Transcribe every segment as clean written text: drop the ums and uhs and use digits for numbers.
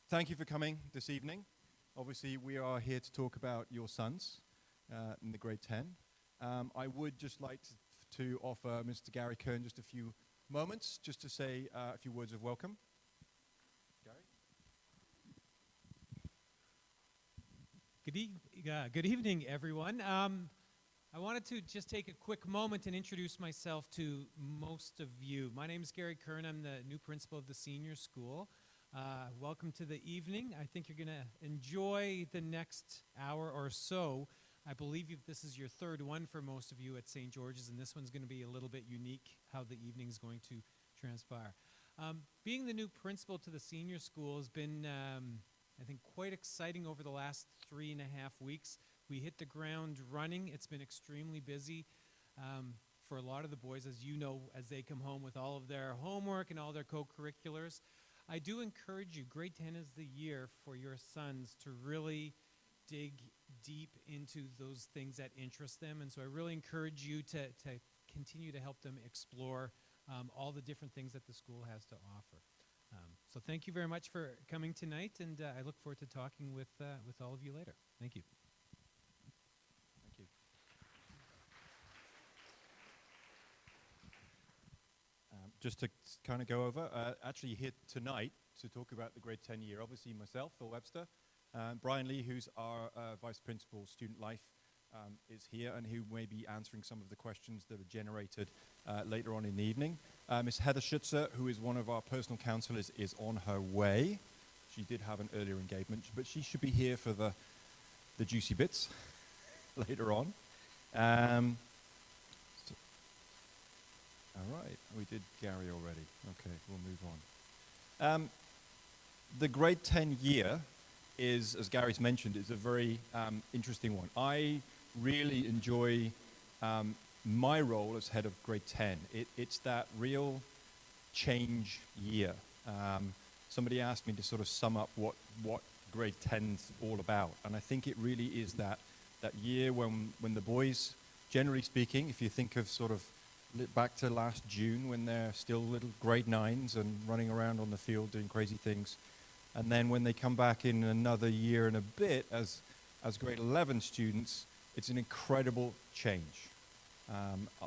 Thank you for coming this evening. Obviously, we are here to talk about your sons in the grade 10. I would just like to offer Mr. Gary Kern just a few moments just to say a few words of welcome. Gary? Good evening, everyone. I wanted to just take a quick moment and introduce myself to most of you. My name is Gary Kern. I'm the new principal of the senior school. Welcome to the evening. I think you're going to enjoy the next hour or so. I believe this is your third one for most of you at St. George's, and this one's going to be a little bit unique how the evening's going to transpire. Being the new principal to the senior school has been, I think, quite exciting over the last 3.5 weeks. We hit the ground running. It's been extremely busy for a lot of the boys, as you know, as they come home with all of their homework and all their co-curriculars. I do encourage you, grade 10 is the year for your sons to really dig deep into those things that interest them. And so I really encourage you to continue to help them explore all the different things that the school has to offer. So thank you very much for coming tonight, and I look forward to talking with all of you later. Thank you. Thank you. Just to kind of go over, actually here tonight to talk about the grade 10 year, obviously myself, Phil Webster, Brian Lee, who's our Vice Principal Student Life, is here and who may be answering some of the questions that are generated later on in the evening. Miss Heather Schutzer, who is one of our personal counselors, is on her way. She did have an earlier engagement, but she should be here for the juicy bits later on. All right, we did Gary already. Okay, we'll move on. The grade 10 year is, as Gary's mentioned, is a very interesting one. I really enjoy my role as head of grade 10. It's that real change year. Somebody asked me to sort of sum up what grade 10's all about, and I think it really is that year when the boys, generally speaking, if you think of sort of back to last June when they're still little grade 9s and running around on the field doing crazy things. And then when they come back in another year and a bit as grade 11 students, it's an incredible change.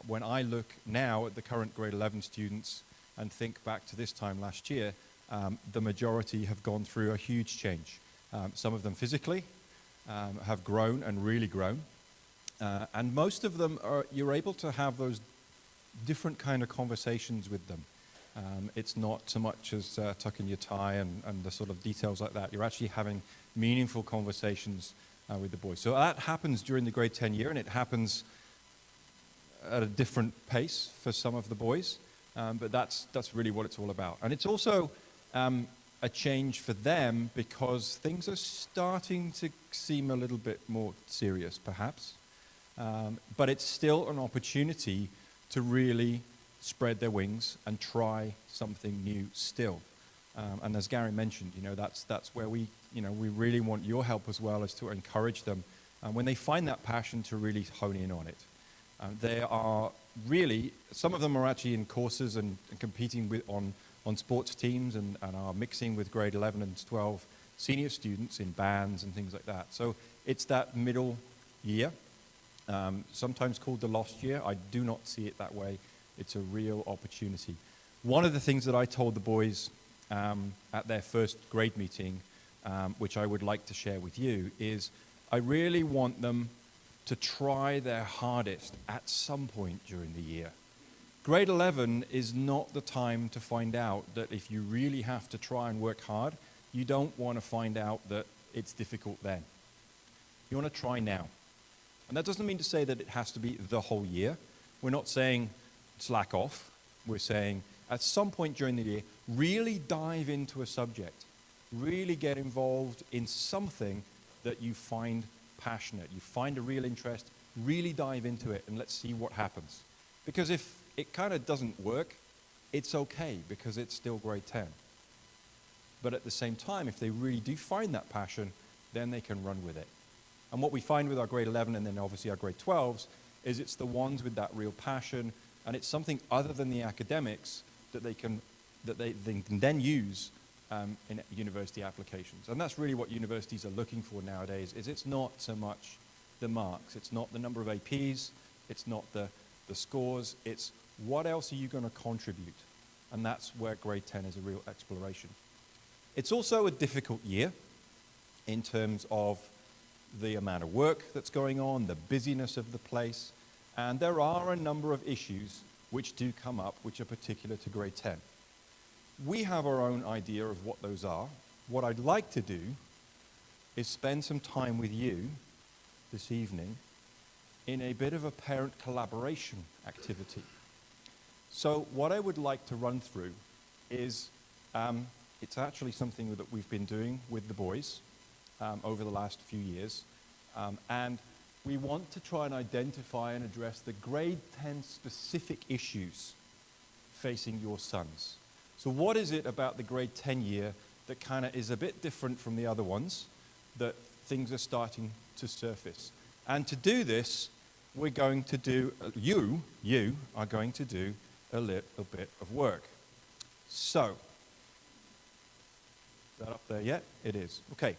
When I look now at the current grade 11 students and think back to this time last year, the majority have gone through a huge change. Some of them physically have grown and really grown. And most of them you're able to have those different kind of conversations with them. It's not so much as tucking your tie and the sort of details like that. You're actually having meaningful conversations with the boys. So that happens during the grade 10 year, and it happens at a different pace for some of the boys. But that's really what it's all about. And it's also a change for them because things are starting to seem a little bit more serious, perhaps. But it's still an opportunity to really spread their wings and try something new still. And as Gary mentioned, that's where we really want your help as well, as to encourage them when they find that passion to really hone in on it. They are really, some of them are actually in courses and competing on sports teams and are mixing with grade 11 and 12 senior students in bands and things like that. So it's that middle year. Sometimes called the lost year. I do not see it that way. It's a real opportunity. One of the things that I told the boys at their first grade meeting, which I would like to share with you, is I really want them to try their hardest at some point during the year. Grade 11 is not the time to find out that if you really have to try and work hard, you don't want to find out that it's difficult then. You want to try now. And that doesn't mean to say that it has to be the whole year. We're not saying slack off. We're saying at some point during the year, really dive into a subject. Really get involved in something that you find passionate. You find a real interest, really dive into it, and let's see what happens. Because if it kind of doesn't work, it's okay, because it's still grade 10. But at the same time, if they really do find that passion, then they can run with it. And what we find with our grade 11 and then obviously our grade 12s is it's the ones with that real passion, and it's something other than the academics that they can then use in university applications. And that's really what universities are looking for nowadays, is it's not so much the marks, it's not the number of APs, it's not the scores, it's what else are you going to contribute? And that's where grade 10 is a real exploration. It's also a difficult year in terms of the amount of work that's going on, the busyness of the place, and there are a number of issues which do come up which are particular to grade 10. We have our own idea of what those are. What I'd like to do is spend some time with you this evening in a bit of a parent collaboration activity. So what I would like to run through is, it's actually something that we've been doing with the boys over the last few years, and we want to try and identify and address the grade 10 specific issues facing your sons. So what is it about the grade 10 year that kind of is a bit different from the other ones, that things are starting to surface? And to do this, we're going to do, you are going to do a little bit of work. So, is that up there yet? It is. Okay.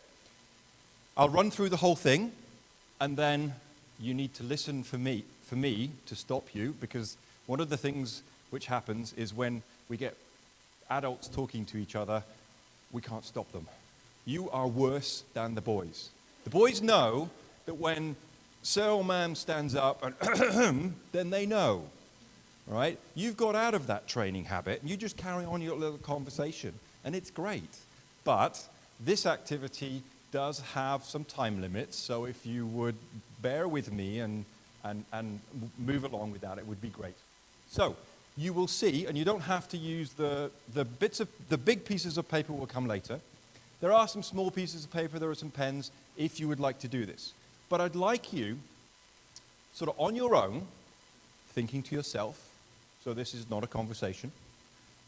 I'll run through the whole thing, and then you need to listen for me to stop you, because one of the things which happens is when we get adults talking to each other, we can't stop them. You are worse than the boys. The boys know that when Sir or Ma'am stands up and then they know, right? You've got out of that training habit and you just carry on your little conversation, and it's great. But this activity does have some time limits, so if you would bear with me and move along with that, it would be great. So, you will see, and you don't have to use the big pieces of paper will come later. There are some small pieces of paper, there are some pens, if you would like to do this. But I'd like you, sort of on your own, thinking to yourself, so this is not a conversation,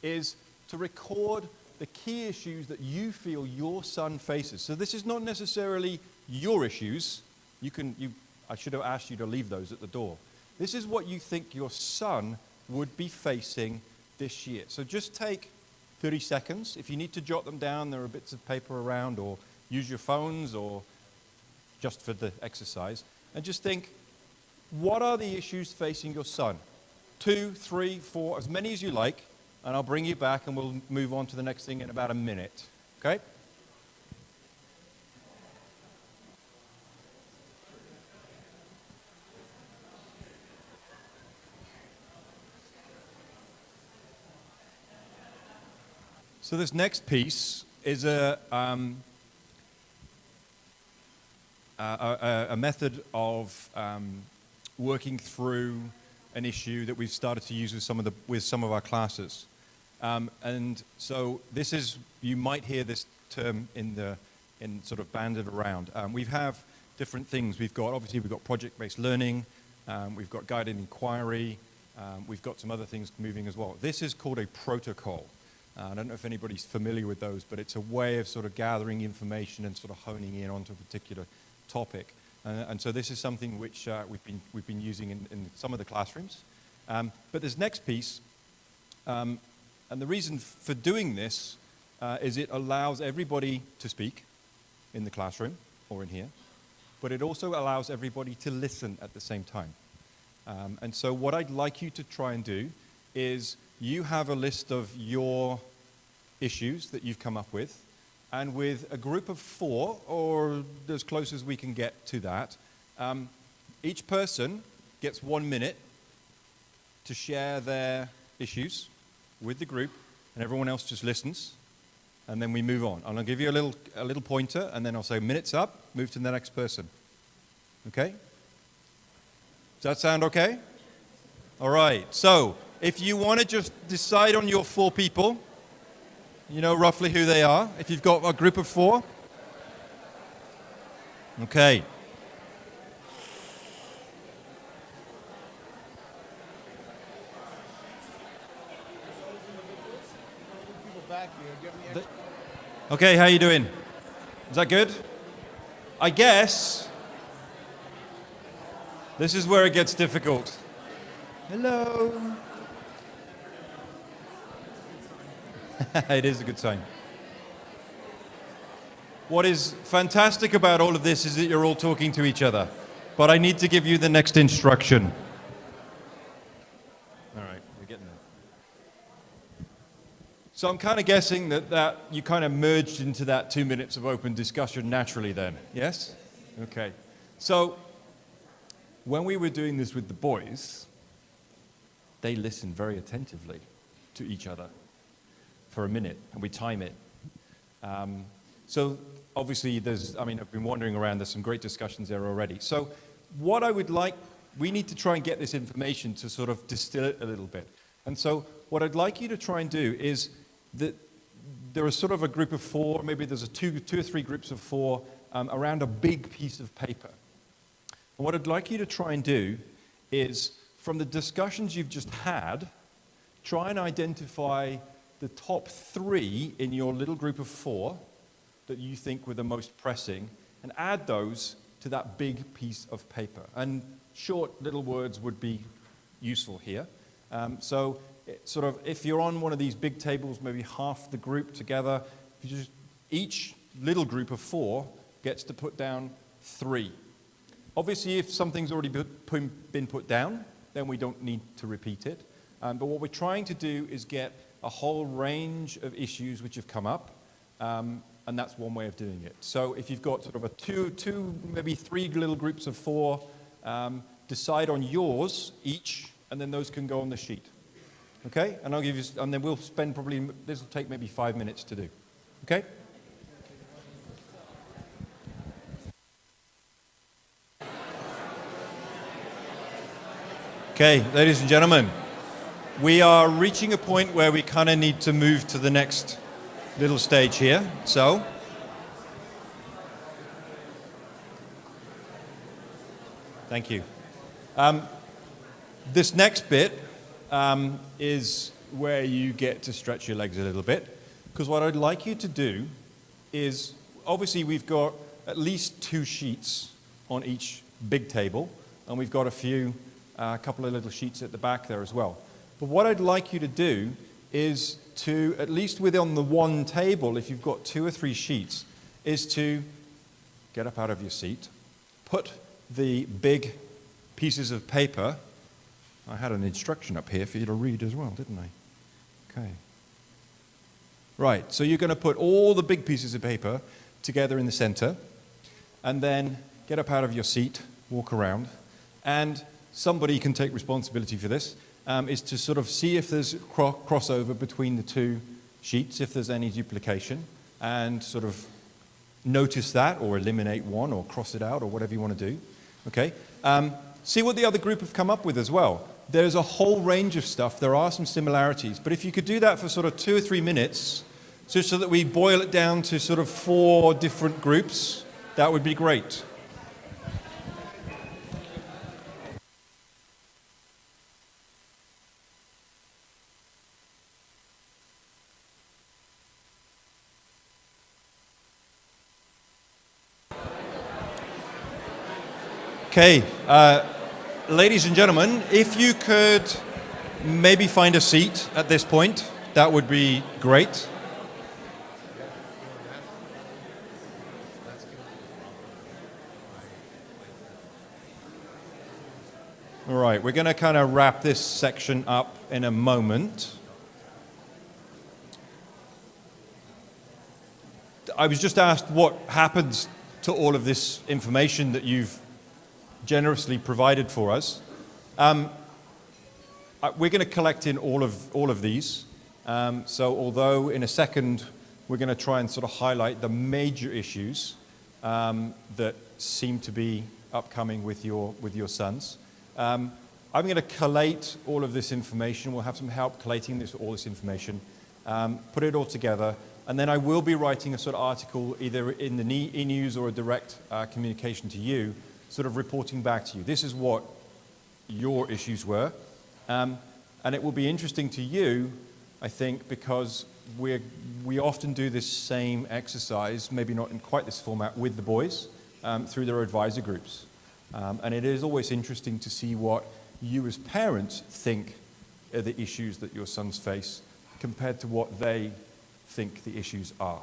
is to record the key issues that you feel your son faces. So this is not necessarily your issues. I should have asked you to leave those at the door. This is what you think your son would be facing this year. So just take 30 seconds. If you need to jot them down, there are bits of paper around, or use your phones, or just for the exercise. And just think, what are the issues facing your son? 2, 3, 4, as many as you like, and I'll bring you back and we'll move on to the next thing in about a minute. Okay? So this next piece is a method of working through an issue that we've started to use with some of our classes. And so this is, you might hear this term in sort of banded around. We have different things. We've got project-based learning, we've got guided inquiry, we've got some other things moving as well. This is called a protocol. I don't know if anybody's familiar with those, but it's a way of sort of gathering information and sort of honing in onto a particular topic. And so this is something which we've been using in some of the classrooms. But this next piece, and the reason for doing this is it allows everybody to speak in the classroom or in here, but it also allows everybody to listen at the same time. And so what I'd like you to try and do is you have a list of your issues that you've come up with, and with a group of 4, or as close as we can get to that, each person gets 1 minute to share their issues with the group, and everyone else just listens, and then we move on. And I'll give you a little pointer, and then I'll say, minutes up, move to the next person. Okay? Does that sound okay? All right. So, if you want to just decide on your 4 people, you know roughly who they are, if you've got a group of 4. Okay. Okay, how you doing? Is that good? I guess this is where it gets difficult. Hello. It is a good sign. What is fantastic about all of this is that you're all talking to each other. But I need to give you the next instruction. All right, we're getting there. So I'm kind of guessing that you kind of merged into that 2 minutes of open discussion naturally then, yes? Okay. So when we were doing this with the boys, they listened very attentively to each other for a minute, and we time it. So obviously I've been wandering around, there's some great discussions there already. So what I would like, we need to try and get this information to sort of distill it a little bit. And so what I'd like you to try and do is that there is sort of a group of four, maybe there's two or three groups of four around a big piece of paper. And what I'd like you to try and do is, from the discussions you've just had, try and identify the top three in your little group of four that you think were the most pressing, and add those to that big piece of paper. And short little words would be useful here. So sort of, if you're on one of these big tables, maybe half the group together, each little group of four gets to put down three. Obviously, if something's already been put down, then we don't need to repeat it. But what we're trying to do is get a whole range of issues which have come up, and that's one way of doing it. So if you've got sort of a two, maybe three little groups of four, decide on yours each, and then those can go on the sheet. Okay? And I'll give you, and then we'll spend probably, this will take maybe 5 minutes to do. Okay? Okay, ladies and gentlemen, we are reaching a point where we kind of need to move to the next little stage here. So, thank you. This next bit is where you get to stretch your legs a little bit, because what I'd like you to do is, obviously we've got at least 2 sheets on each big table, and we've got a couple of little sheets at the back there as well. But what I'd like you to do is to, at least within the one table, if you've got 2 or 3 sheets, is to get up out of your seat, put the big pieces of paper, I had an instruction up here for you to read as well, didn't I? Okay. Right, so you're going to put all the big pieces of paper together in the center, and then get up out of your seat, walk around, and somebody can take responsibility for this, is to sort of see if there's crossover between the 2 sheets, if there's any duplication, and sort of notice that, or eliminate one, or cross it out, or whatever you want to do. Okay? See what the other group have come up with as well. There's a whole range of stuff. There are some similarities. But if you could do that for sort of 2 or 3 minutes, just so that we boil it down to sort of 4 different groups, that would be great. Okay, ladies and gentlemen, if you could maybe find a seat at this point, that would be great. All right, we're going to kind of wrap this section up in a moment. I was just asked what happens to all of this information that you've generously provided for us. We're going to collect in all of these. So although in a second we're going to try and sort of highlight the major issues that seem to be upcoming with your sons, I'm going to collate all of this information. We'll have some help collating all this information, put it all together, and then I will be writing a sort of article either in the e-news or a direct communication to you, sort of reporting back to you. This is what your issues were. And it will be interesting to you, I think, because we often do this same exercise, maybe not in quite this format, with the boys through their advisor groups. And it is always interesting to see what you as parents think are the issues that your sons face compared to what they think the issues are.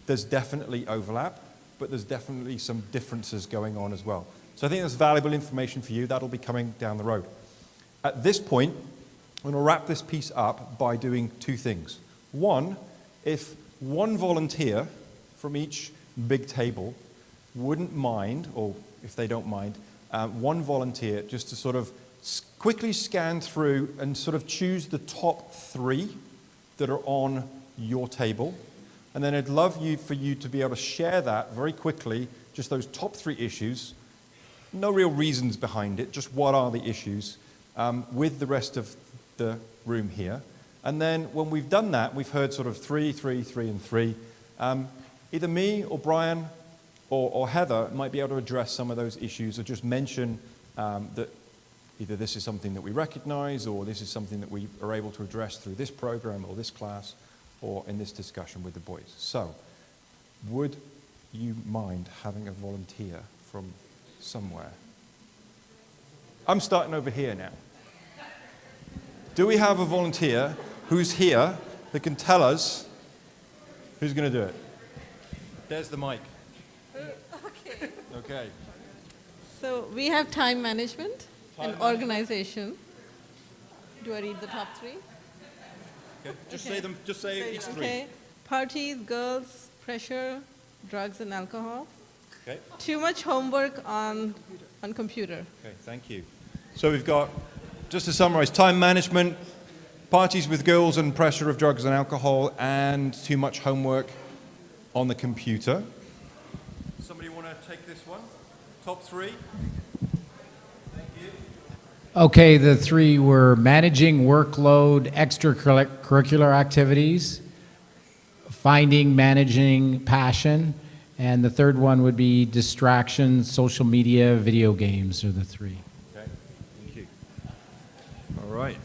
there's definitely overlap, but there's definitely some differences going on as well. So I think that's valuable information for you. That'll be coming down the road. At this point, I'm going to wrap this piece up by doing two things. One, if one volunteer from each big table wouldn't mind, or if they don't mind, one volunteer just to sort of quickly scan through and sort of choose the top 3 that are on your table. And then I'd love for you to be able to share that very quickly, just those top 3 issues. No real reasons behind it, just what are the issues, with the rest of the room here. And then when we've done that, we've heard sort of 3, 3, 3, and 3. Either me or Brian or Heather might be able to address some of those issues or just mention that either this is something that we recognize or this is something that we are able to address through this program or this class or in this discussion with the boys. So, would you mind having a volunteer from somewhere? I'm starting over here now. Do we have a volunteer who's here that can tell us who's going to do it? There's the mic. Okay. Okay. So we have time management Time and management. organization. Do I read the top 3? Okay. Just Okay. say them. Just say each 3. Okay. Parties, girls, pressure, drugs and alcohol. Okay. Too much homework on computer. Okay. Thank you. So we've got, just to summarize, time management, parties with girls and pressure of drugs and alcohol, and too much homework on the computer. Somebody want to take this one? Top 3? Thank you. Okay, the 3 were managing workload, extracurricular activities, finding, managing passion, and the 3rd one would be distractions, social media, video games are the 3. Okay. Thank you. All right.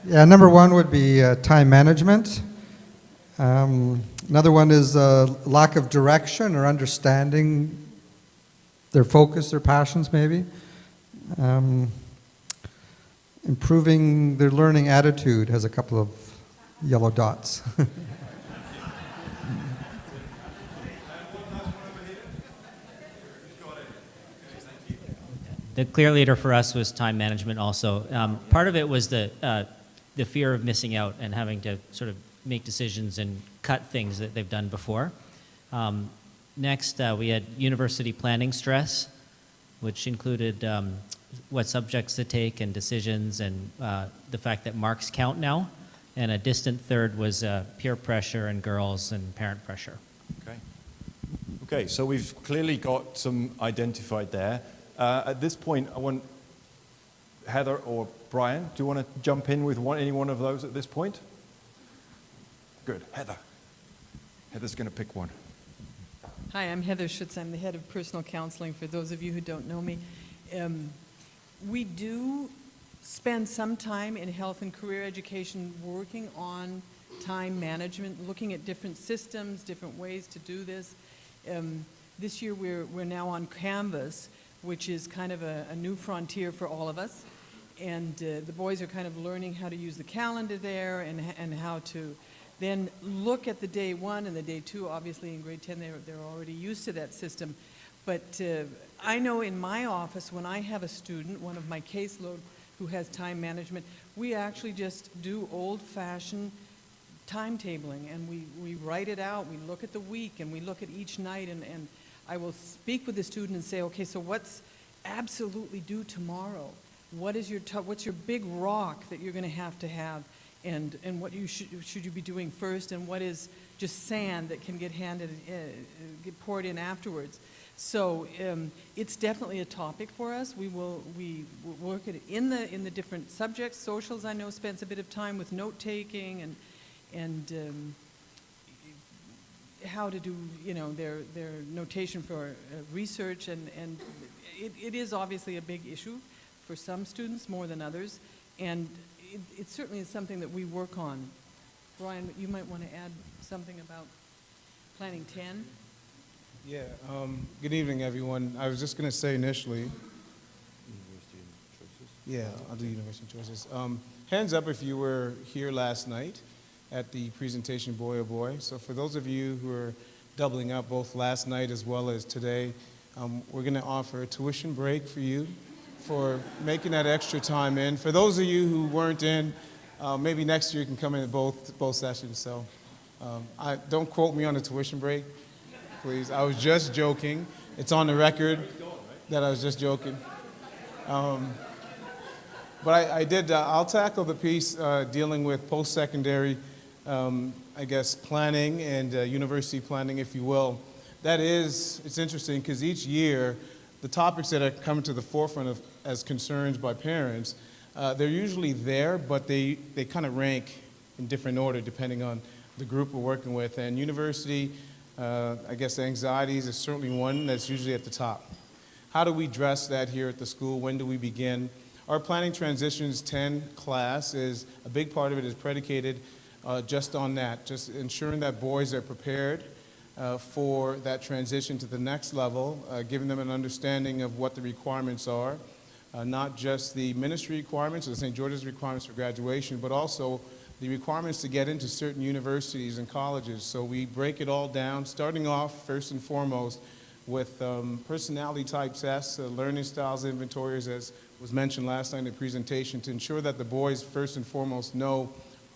Yeah, number 1 would be time management. Another one is lack of direction or understanding their focus, their passions, maybe. Improving their learning attitude has a couple of yellow dots. The clear leader for us was time management also. Part of it was the fear of missing out and having to sort of make decisions and cut things that they've done before. Next, we had university planning stress, which included what subjects to take and decisions and the fact that marks count now. And a distant third was peer pressure and girls and parent pressure. Okay. Okay, so we've clearly got some identified there. At this point, I want Heather or Brian, do you want to jump in with any one of those at this point? Good. Heather. Heather's going to pick one. Hi, I'm Heather Schutz. I'm the head of personal counseling, for those of you who don't know me. We do spend some time in health and career education working on time management, looking at different systems, different ways to do this. This year we're now on Canvas, which is kind of a new frontier for all of us. And the boys are kind of learning how to use the calendar there and how to then look at the day 1 and the day 2. Obviously in grade 10 they're already used to that system. But I know in my office when I have a student, one of my caseload, who has time management, we actually just do old-fashioned timetabling, and we write it out, we look at the week, and we look at each night, and I will speak with the student and say, okay, so what's absolutely due tomorrow? What is what's your big rock that you're going to have, and what should you be doing first, and what is just sand that can get get poured in afterwards? So it's definitely a topic for us. We work at it in the different subjects. Socials, I know, spends a bit of time with note taking and how to do their notation for research, and it is obviously a big issue for some students more than others, and it certainly is something that we work on. Brian, you might want to add something about Planning 10. Yeah, good evening, everyone. I was just going to say initially, Yeah, I'll do university choices. Hands up if you were here last night at the presentation, Boy Oh Boy. So for those of you who are doubling up both last night as well as today, we're going to offer a tuition break for you for making that extra time in. For those of you who weren't in, maybe next year you can come in at both sessions. So don't quote me on the tuition break, please. I was just joking. It's on the record that I was just joking. But I'll tackle the piece dealing with post-secondary, I guess, planning and university planning, if you will. It's interesting because each year, the topics that are coming to the forefront of as concerns by parents, they're usually there, but they kind of rank in different order depending on the group we're working with. And university, I guess, anxieties is certainly one that's usually at the top. How do we address that here at the school? When do we begin? Our Planning Transitions 10 class is, a big part of it is predicated just on that, just ensuring that boys are prepared for that transition to the next level, giving them an understanding of what the requirements are, not just the ministry requirements or the St. George's requirements for graduation, but also the requirements to get into certain universities and colleges. So we break it all down, starting off first and foremost with personality type tests, learning styles inventories, as was mentioned last night in the presentation, to ensure that the boys first and foremost know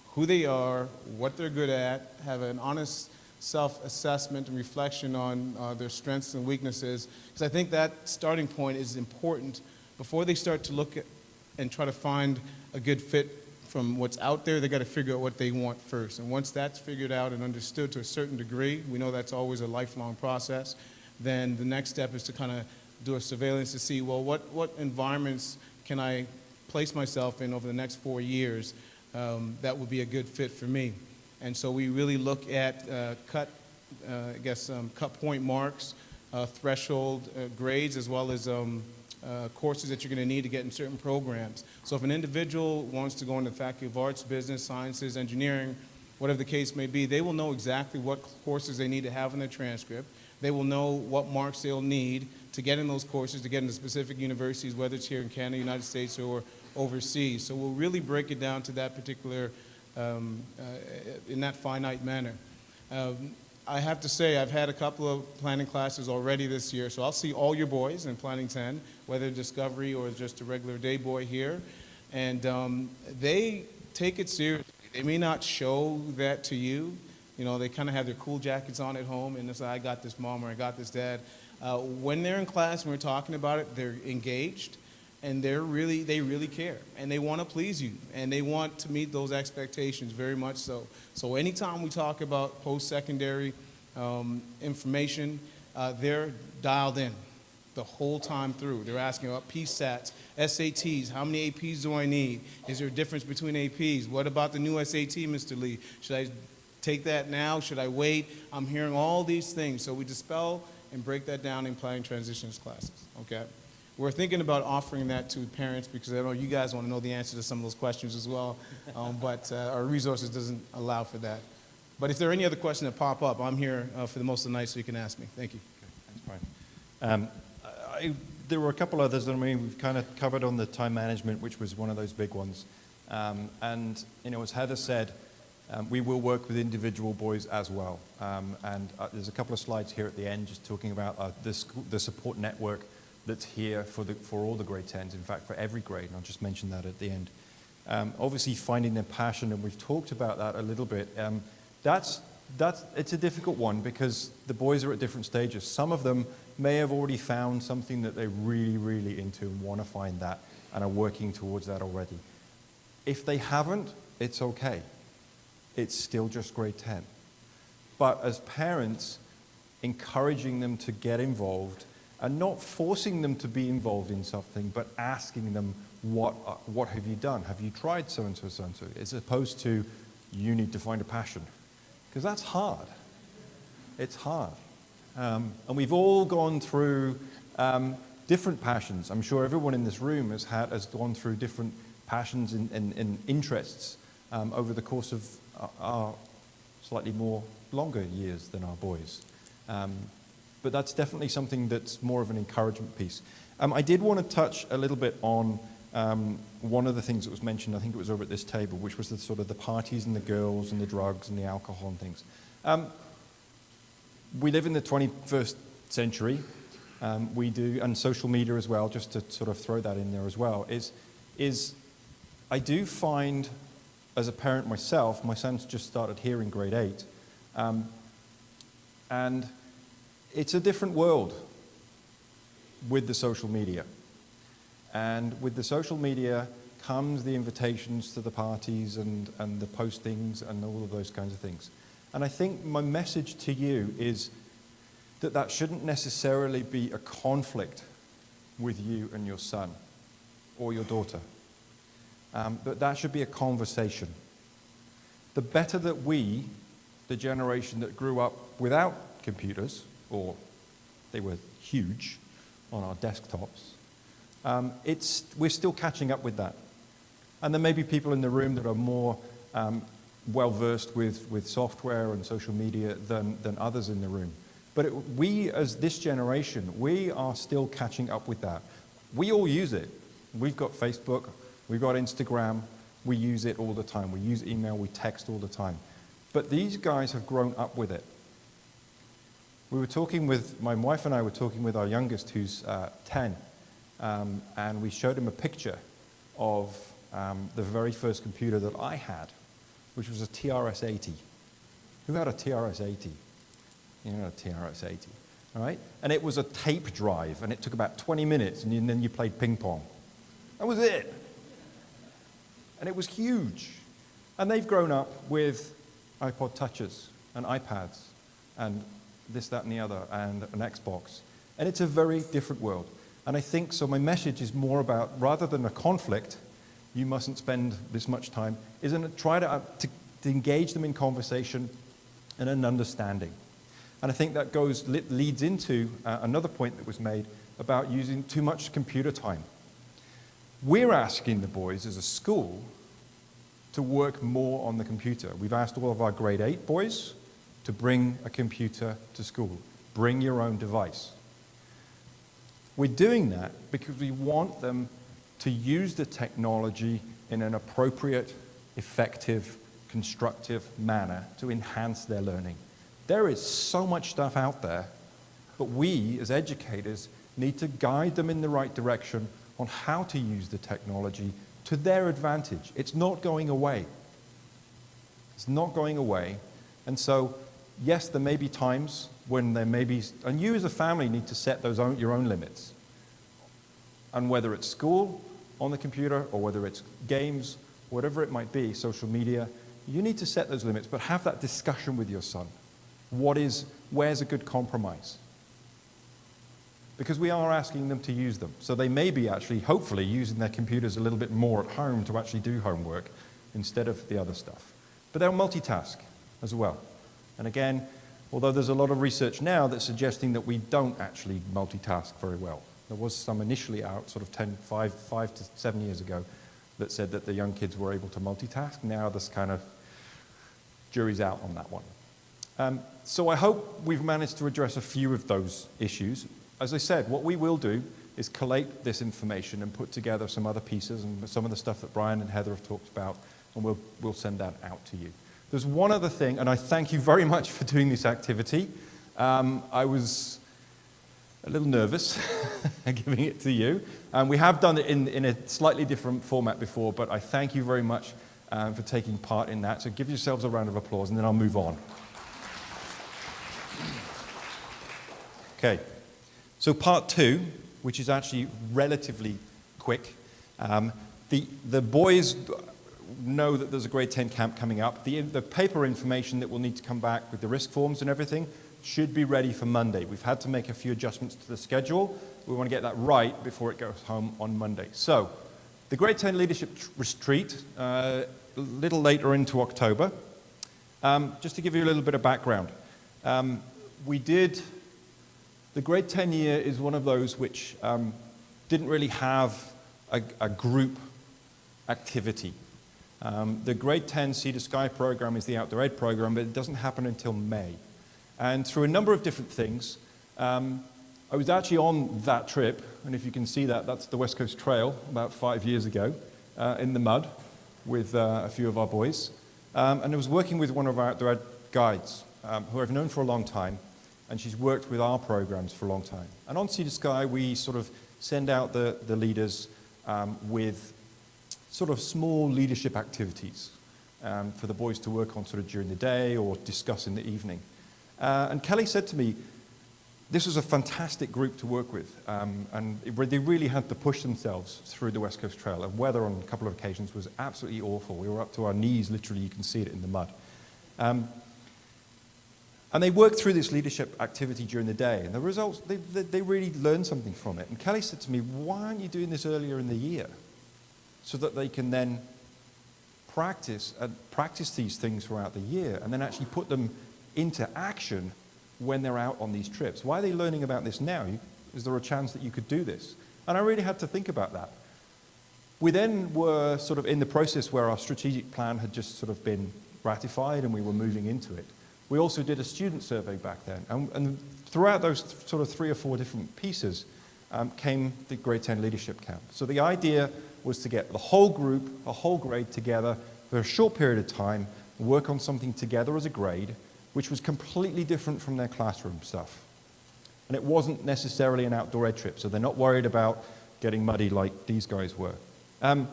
who they are, what they're good at, have an honest self-assessment and reflection on their strengths and weaknesses. Because I think that starting point is important before they start to look at and try to find a good fit from what's out there. They got to figure out what they want first. And once that's figured out and understood to a certain degree, we know that's always a lifelong process, then the next step is to kind of do a surveillance to see, well, what environments can I place myself in over the next 4 years that would be a good fit for me. And so we really look at cut point marks, threshold grades, as well as courses that you're going to need to get in certain programs. So if an individual wants to go into the Faculty of Arts, Business, Sciences, Engineering, whatever the case may be, they will know exactly what courses they need to have in their transcript. They will know what marks they'll need to get in those courses, to get into specific universities, whether it's here in Canada, United States, or overseas. So we'll really break it down to that particular, in that finite manner. I have to say, I've had a couple of planning classes already this year, so I'll see all your boys in Planning 10, whether Discovery or just a regular day boy here, and they take it seriously. They may not show that to you. You know, they kind of have their cool jackets on at home, and they say, I got this mom, or I got this dad. When they're in class and we're talking about it, they're engaged, and they really care, and they want to please you, and they want to meet those expectations very much so. So anytime we talk about post-secondary information, they're dialed in the whole time through. They're asking about PSATs, SATs, how many APs do I need? Is there a difference between APs? What about the new SAT, Mr. Lee? Should I take that now? Should I wait? I'm hearing all these things. So we dispel and break that down in Planning Transitions classes, okay? We're thinking about offering that to parents because I know you guys want to know the answer to some of those questions as well, but our resources doesn't allow for that. But if there are any other questions that pop up, I'm here for the most of the night, so you can ask me. Thank you. Okay, thanks, Brian. There were a couple others that we've kind of covered on the time management, which was one of those big ones. And, you know, as Heather said, we will work with individual boys as well. There's a couple of slides here at the end just talking about the support network that's here for all the grade 10s, in fact, for every grade, and I'll just mention that at the end. Obviously, finding their passion, and we've talked about that a little bit. It's a difficult one because the boys are at different stages. Some of them may have already found something that they're really, really into and want to find that and are working towards that already. If they haven't, it's okay. It's still just grade 10. But as parents, encouraging them to get involved and not forcing them to be involved in something, but asking them, what have you done? Have you tried so-and-so, so-and-so? As opposed to, you need to find a passion. Because that's hard. It's hard. And we've all gone through different passions. I'm sure everyone in this room has gone through different passions and interests over the course of our slightly more longer years than our boys. But that's definitely something that's more of an encouragement piece. I did want to touch a little bit on one of the things that was mentioned, I think it was over at this table, which was the sort of the parties and the girls and the drugs and the alcohol and things. We live in the 21st century. We do, and social media as well, just to sort of throw that in there as well, is I do find, as a parent myself, my son's just started here in grade 8, and it's a different world with the social media. And with the social media comes the invitations to the parties and the postings and all of those kinds of things. And I think my message to you is that that shouldn't necessarily be a conflict with you and your son or your daughter. But that should be a conversation. The better that we, the generation that grew up without computers, or they were huge on our desktops, we're still catching up with that. And there may be people in the room that are more well-versed with software and social media than others in the room. But we, as this generation, we are still catching up with that. We all use it. We've got Facebook, we've got Instagram, we use it all the time. We use email, we text all the time. But these guys have grown up with it. We were talking with, my wife and I were talking with our youngest, who's 10, and we showed him a picture of the very first computer that I had, which was a TRS-80. Who had a TRS-80? You know, a TRS-80, all right? And it was a tape drive, and it took about 20 minutes, and then you played ping pong. That was it. And it was huge. And they've grown up with iPod Touches and iPads and this, that, and the other, and an Xbox. And it's a very different world. And I think, so my message is more about, rather than a conflict, you mustn't spend this much time, try to engage them in conversation and an understanding. And I think that leads into another point that was made about using too much computer time. We're asking the boys as a school to work more on the computer. We've asked all of our grade 8 boys to bring a computer to school. Bring your own device. We're doing that because we want them to use the technology in an appropriate, effective, constructive manner to enhance their learning. There is so much stuff out there, but we, as educators, need to guide them in the right direction on how to use the technology to their advantage. It's not going away. It's not going away. And so, yes, there may be times when there may be, and you as a family need to set your own limits. And whether it's school, on the computer, or whether it's games, whatever it might be, social media, you need to set those limits, but have that discussion with your son. Where's a good compromise? Because we are asking them to use them. So they may be actually, hopefully, using their computers a little bit more at home to actually do homework instead of the other stuff. But they'll multitask as well. And again, although there's a lot of research now that's suggesting that we don't actually multitask very well. There was some initially out sort of 5 to 7 years ago that said that the young kids were able to multitask. Now this kind of jury's out on that one. So I hope we've managed to address a few of those issues. As I said, what we will do is collate this information and put together some other pieces and some of the stuff that Brian and Heather have talked about, and we'll send that out to you. There's one other thing, and I thank you very much for doing this activity. I was a little nervous giving it to you. We have done it in a slightly different format before, but I thank you very much for taking part in that. So give yourselves a round of applause, and then I'll move on. Okay, so part 2, which is actually relatively quick. The boys know that there's a grade 10 camp coming up. The paper information that will need to come back with the risk forms and everything should be ready for Monday. We've had to make a few adjustments to the schedule. We want to get that right before it goes home on Monday. So, the grade 10 leadership retreat, a little later into October. Just to give you a little bit of background. The grade 10 year is one of those which didn't really have a group activity. The grade 10 Sea to Sky program is the outdoor ed program, but it doesn't happen until May. And through a number of different things, I was actually on that trip, and if you can see that, that's the West Coast Trail about 5 years ago in the mud with a few of our boys. And I was working with one of our guides who I've known for a long time, and she's worked with our programs for a long time. And on Sea to Sky, we sort of send out the leaders with sort of small leadership activities for the boys to work on sort of during the day or discuss in the evening. And Kelly said to me, this was a fantastic group to work with, and they really had to push themselves through the West Coast Trail. And weather on a couple of occasions was absolutely awful. We were up to our knees, literally, you can see it in the mud. And they worked through this leadership activity during the day, and the results, they really learned something from it. And Kelly said to me, why aren't you doing this earlier in the year so that they can then practice these things throughout the year and then actually put them into action when they're out on these trips? Why are they learning about this now? Is there a chance that you could do this? And I really had to think about that. We then were sort of in the process where our strategic plan had just sort of been ratified and we were moving into it. We also did a student survey back then. And throughout those sort of 3 or 4 different pieces came the Grade 10 Leadership Camp. So the idea was to get the whole group, a whole grade together for a short period of time, work on something together as a grade, which was completely different from their classroom stuff. And it wasn't necessarily an outdoor ed trip, so they're not worried about getting muddy like these guys were. I'm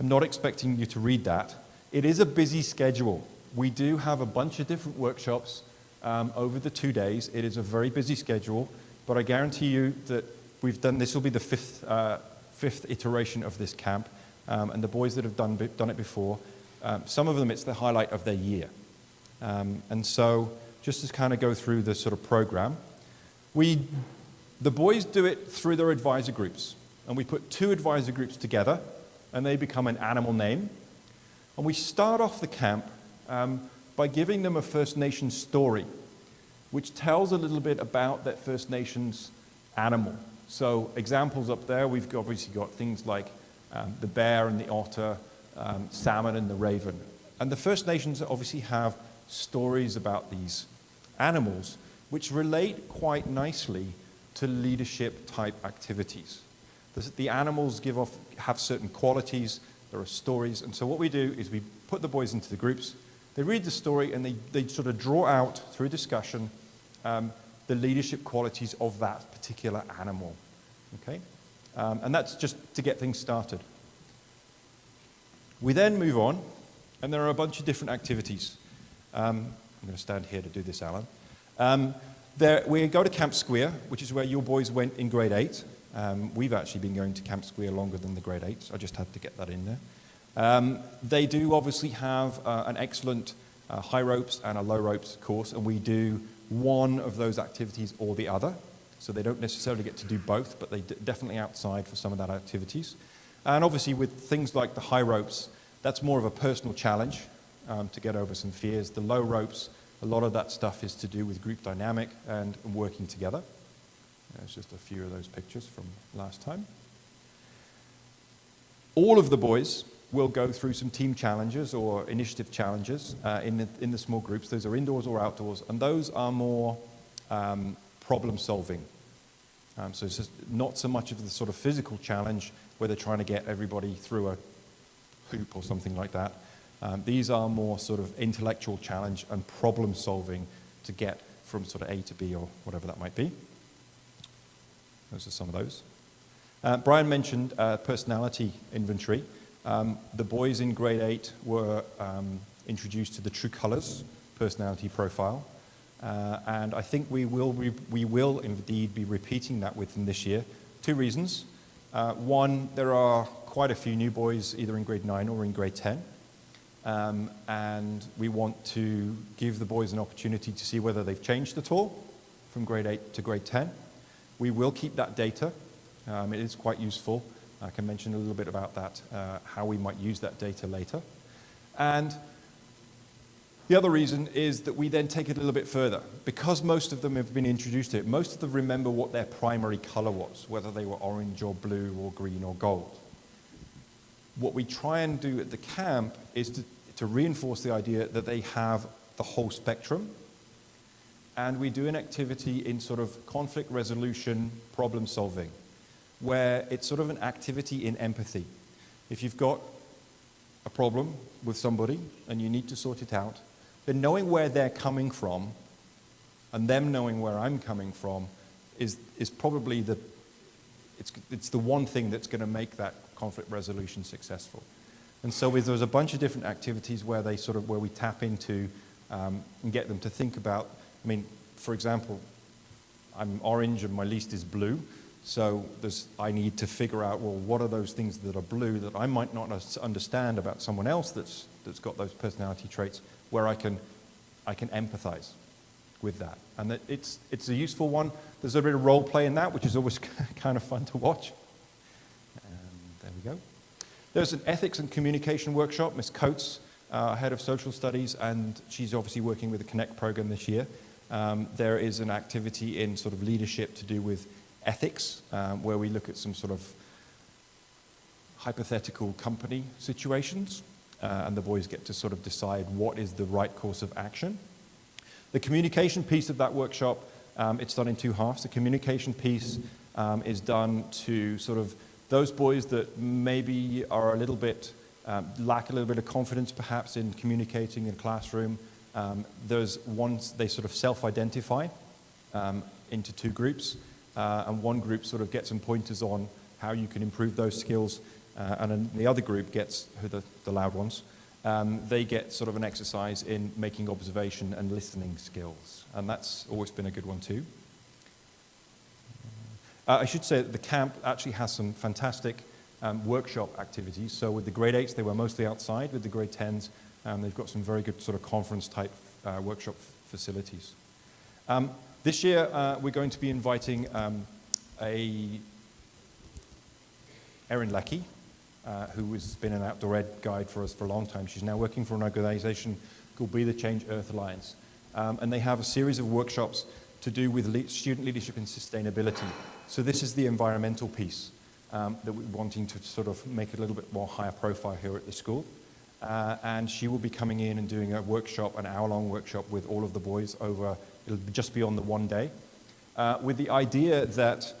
not expecting you to read that. It is a busy schedule. We do have a bunch of different workshops over the 2 days. It is a very busy schedule, but I guarantee you that this will be the fifth iteration of this camp, and the boys that have done it before, some of them, it's the highlight of their year. And so just to kind of go through the sort of program, the boys do it through their advisor groups, and we put 2 advisor groups together, and they become an animal name. And we start off the camp by giving them a First Nations story, which tells a little bit about that First Nations animal. So examples up there, we've obviously got things like the bear and the otter, salmon and the raven. And the First Nations obviously have stories about these animals which relate quite nicely to leadership type activities. The animals have certain qualities, there are stories, and so what we do is we put the boys into the groups, they read the story, and they sort of draw out through discussion the leadership qualities of that particular animal. Okay? And that's just to get things started. We then move on, and there are a bunch of different activities. I'm going to stand here to do this, Alan. We go to Camp Square, which is where your boys went in grade 8. We've actually been going to Camp Square longer than the grade 8s. I just had to get that in there. They do obviously have an excellent high ropes and a low ropes course, and we do one of those activities or the other. So they don't necessarily get to do both, but they're definitely outside for some of that activities. And obviously with things like the high ropes, that's more of a personal challenge to get over some fears. The low ropes, a lot of that stuff is to do with group dynamic and working together. There's just a few of those pictures from last time. All of the boys will go through some team challenges or initiative challenges in the small groups. Those are indoors or outdoors, and those are more problem solving. So it's just not so much of the sort of physical challenge where they're trying to get everybody through a hoop or something like that. These are more sort of intellectual challenge and problem solving to get from sort of A to B or whatever that might be. Those are some of those. Brian mentioned personality inventory. The boys in grade 8 were introduced to the True Colors personality profile. And I think we will indeed be repeating that with them this year. 2 reasons. One, there are quite a few new boys either in grade 9 or in grade 10. And we want to give the boys an opportunity to see whether they've changed at all from grade 8 to grade 10. We will keep that data. It is quite useful. I can mention a little bit about that, how we might use that data later. And the other reason is that we then take it a little bit further. Because most of them have been introduced to it, most of them remember what their primary color was, whether they were orange or blue or green or gold. What we try and do at the camp is to reinforce the idea that they have the whole spectrum, and we do an activity in sort of conflict resolution, problem solving, where it's sort of an activity in empathy. If you've got a problem with somebody and you need to sort it out, then knowing where they're coming from and them knowing where I'm coming from is probably it's the one thing that's going to make that conflict resolution successful. And so there's a bunch of different activities where we tap into and get them to think about. I mean, for example, I'm orange and my least is blue, so I need to figure out, well, what are those things that are blue that I might not understand about someone else that's got those personality traits, where I can empathize with that. And that it's a useful one. There's a bit of role play in that, which is always kind of fun to watch. And there we go. There's an ethics and communication workshop. Miss Coates, head of social studies, and she's obviously working with the Connect program this year. There is an activity in sort of leadership to do with ethics, where we look at some sort of hypothetical company situations, and the boys get to sort of decide what is the right course of action. The communication piece of that workshop, it's done in two halves. The communication piece is done to sort of those boys that maybe are a little bit, lack a little bit of confidence perhaps in communicating in classroom. There's ones, they sort of self-identify into two groups, and one group sort of gets some pointers on how you can improve those skills, and then the other group gets, who the loud ones, they get sort of an exercise in making observation and listening skills, and that's always been a good one too. I should say that the camp actually has some fantastic workshop activities. So with the grade 8s, they were mostly outside. With the grade 10s, they've got some very good sort of conference-type workshop facilities. This year, we're going to be inviting Erin Leckie, who has been an outdoor ed guide for us for a long time. She's now working for an organization called Be the Change Earth Alliance. And they have a series of workshops to do with student leadership and sustainability. So this is the environmental piece that we're wanting to sort of make it a little bit more higher profile here at the school. And she will be coming in and doing a workshop, an hour-long workshop with all of the boys over, it'll just be on the one day, with the idea that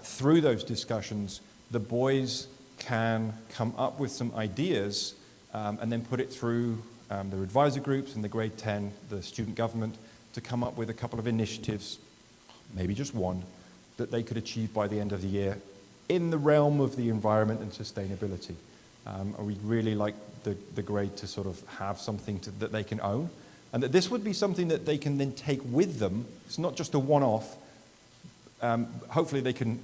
through those discussions, the boys can come up with some ideas and then put it through their advisor groups and the grade 10, the student government, to come up with a couple of initiatives, maybe just one, that they could achieve by the end of the year in the realm of the environment and sustainability. And we'd really like the grade to sort of have something that they can own, and that this would be something that they can then take with them. It's not just a one-off. Hopefully they can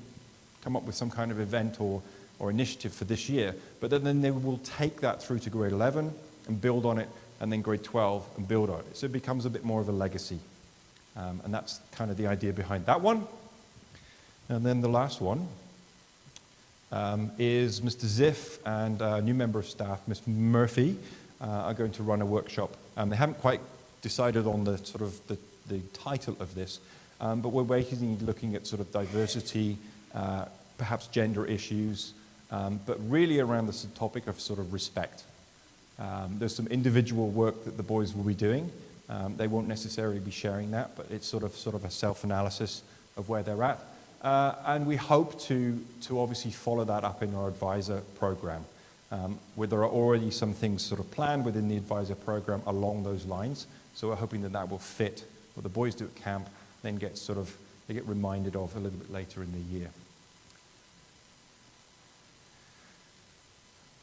come up with some kind of event or initiative for this year, but then they will take that through to grade 11 and build on it, and then grade 12 and build on it. So it becomes a bit more of a legacy. And that's kind of the idea behind that one. And then the last one is Mr. Ziff and a new member of staff, Ms. Murphy, are going to run a workshop. They haven't quite decided on the sort of the title of this, but we're basically looking at sort of diversity, perhaps gender issues, but really around the topic of sort of respect. There's some individual work that the boys will be doing. They won't necessarily be sharing that, but it's sort of a self-analysis of where they're at. And we hope to obviously follow that up in our advisor program, where there are already some things sort of planned within the advisor program along those lines. So we're hoping that will fit what the boys do at camp, then they get reminded of a little bit later in the year.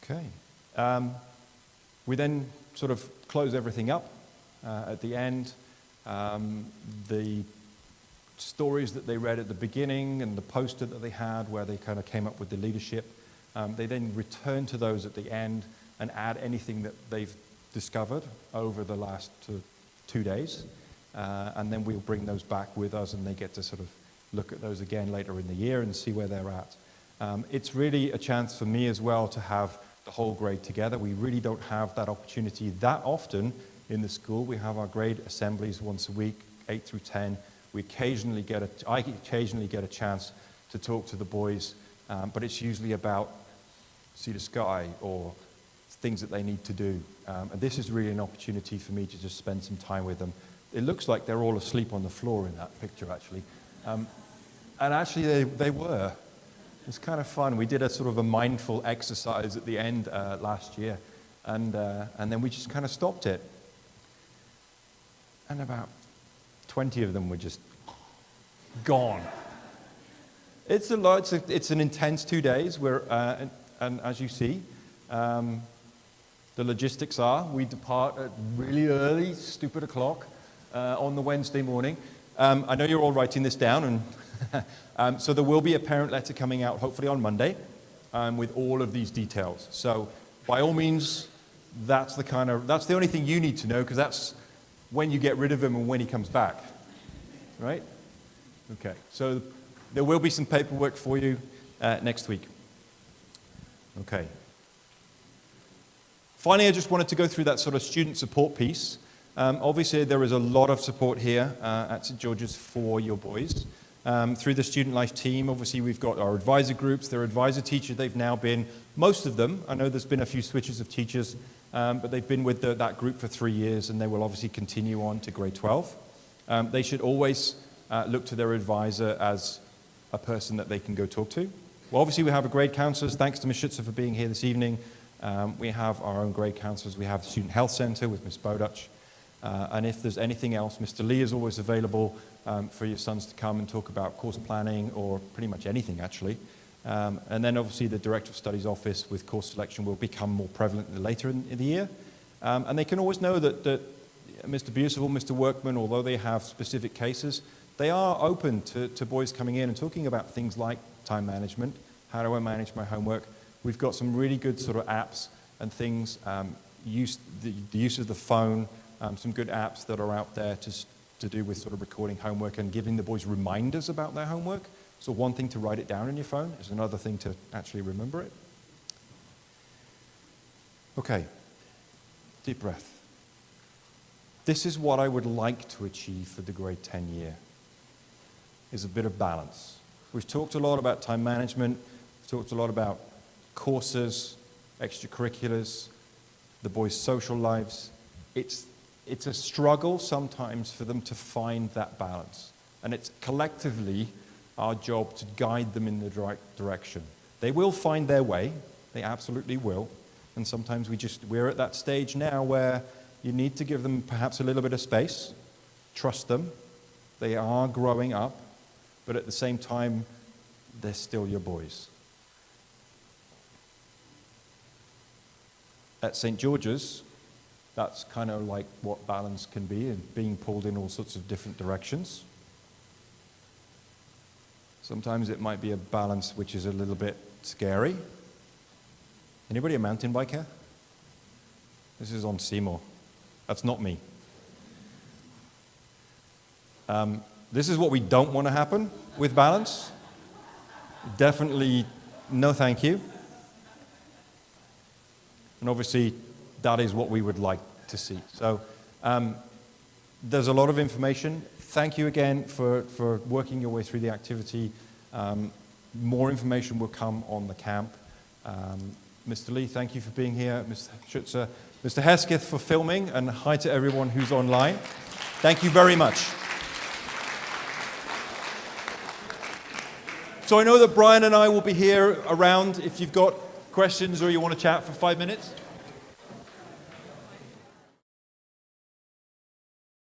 Okay. We then sort of close everything up at the end. The stories that they read at the beginning and the poster that they had where they kind of came up with the leadership, they then return to those at the end and add anything that they've discovered over the last 2 days. And then we'll bring those back with us, and they get to sort of look at those again later in the year and see where they're at. It's really a chance for me as well to have the whole grade together. We really don't have that opportunity that often in the school. We have our grade assemblies once a week, 8 through 10. I occasionally get a chance to talk to the boys, but it's usually about Sea to Sky or things that they need to do. And this is really an opportunity for me to just spend some time with them. it looks like they're all asleep on the floor in that picture, actually. And actually, they were. It's kind of fun. We did a sort of a mindful exercise at the end last year, and then we just kind of stopped it. And about 20 of them were just gone. It's a lot. It's an intense 2 days. And as you see, the logistics are we depart at really early, stupid o'clock on the Wednesday morning. I know you're all writing this down, and so there will be a parent letter coming out hopefully on Monday with all of these details. So by all means, that's the only thing you need to know, because that's when you get rid of him and when he comes back, right? Okay, so there will be some paperwork for you next week. Okay. Finally, I just wanted to go through that sort of student support piece. Obviously, there is a lot of support here at St. George's for your boys. Through the Student Life team, obviously, we've got our advisor groups. Their advisor teachers, they've now been, most of them, I know there's been a few switches of teachers, but they've been with that group for 3 years, and they will obviously continue on to grade 12. They should always look to their advisor as a person that they can go talk to. Well, obviously, we have a grade counselors. Thanks to Ms. Schutzer for being here this evening. We have our own grade counselors. We have the Student Health Center with Ms. Bodach. And if there's anything else, Mr. Lee is always available for your sons to come and talk about course planning or pretty much anything, actually. And then, obviously, the Director of Studies office with course selection will become more prevalent later in the year. And they can always know that Mr. Buceville, Mr. Workman, although they have specific cases, they are open to boys coming in and talking about things like time management, how do I manage my homework. We've got some really good sort of apps and things, the use of the phone, some good apps that are out there to do with sort of recording homework and giving the boys reminders about their homework. So one thing to write it down in your phone is another thing to actually remember it. Okay, deep breath. This is what I would like to achieve for the grade 10 year, is a bit of balance. We've talked a lot about time management, we've talked a lot about courses, extracurriculars, the boys' social lives. It's a struggle sometimes for them to find that balance. And it's collectively our job to guide them in the right direction. They will find their way, they absolutely will. And sometimes we're at that stage now where you need to give them perhaps a little bit of space, trust them. They are growing up, but at the same time, they're still your boys. At St. George's, that's kind of like what balance can be, and being pulled in all sorts of different directions. Sometimes it might be a balance which is a little bit scary. Anybody a mountain biker? This is on Seymour. That's not me. This is what we don't want to happen with balance. Definitely no thank you. And obviously, that is what we would like to see. So there's a lot of information. Thank you again for working your way through the activity. More information will come on the camp. Mr. Lee, thank you for being here. Mr. Schutzer, Mr. Hesketh for filming, and hi to everyone who's online. Thank you very much. So I know that Brian and I will be here around if you've got questions or you want to chat for 5 minutes.